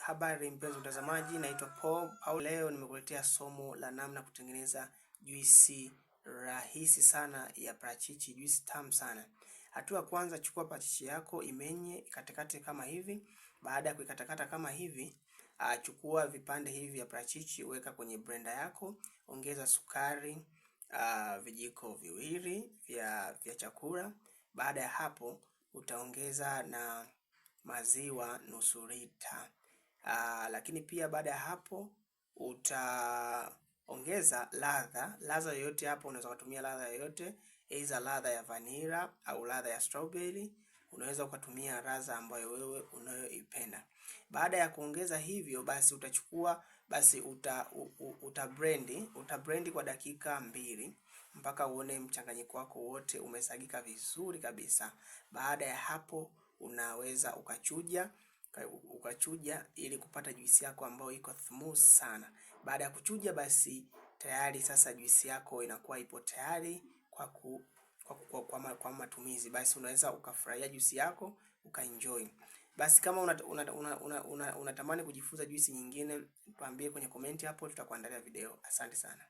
Habari mpenzi mtazamaji, naitwa Paul. Leo nimekuletea somo la namna kutengeneza juisi rahisi sana ya parachichi, juisi tamu sana. Hatua ya kwanza, chukua parachichi yako, imenye, ikatakate kama hivi. Baada ya kuikatakata kama hivi, chukua vipande hivi vya parachichi, weka kwenye blender yako, ongeza sukari vijiko viwili vya chakula. Baada ya hapo utaongeza na maziwa nusu lita. Lakini pia baada ya hapo utaongeza ladha yoyote. Hapo unaweza kutumia ladha yoyote, aidha ladha ya vanilla au ladha ya strawberry. Unaweza ukatumia ladha ambayo wewe unayoipenda. Baada ya kuongeza hivyo, basi utachukua utablend kwa dakika 2 mpaka uone mchanganyiko wako wote umesagika vizuri kabisa. Baada ya hapo unaweza ukachuja ili kupata juisi yako ambayo iko smooth sana. Baada ya kuchuja, basi tayari sasa juisi yako inakuwa ipo tayari kwa matumizi. Basi unaweza ukafurahia juisi yako ukaenjoy. Basi kama unatamani kujifunza juisi nyingine, tuambie kwenye komenti hapo, tutakuandalia video. Asante sana.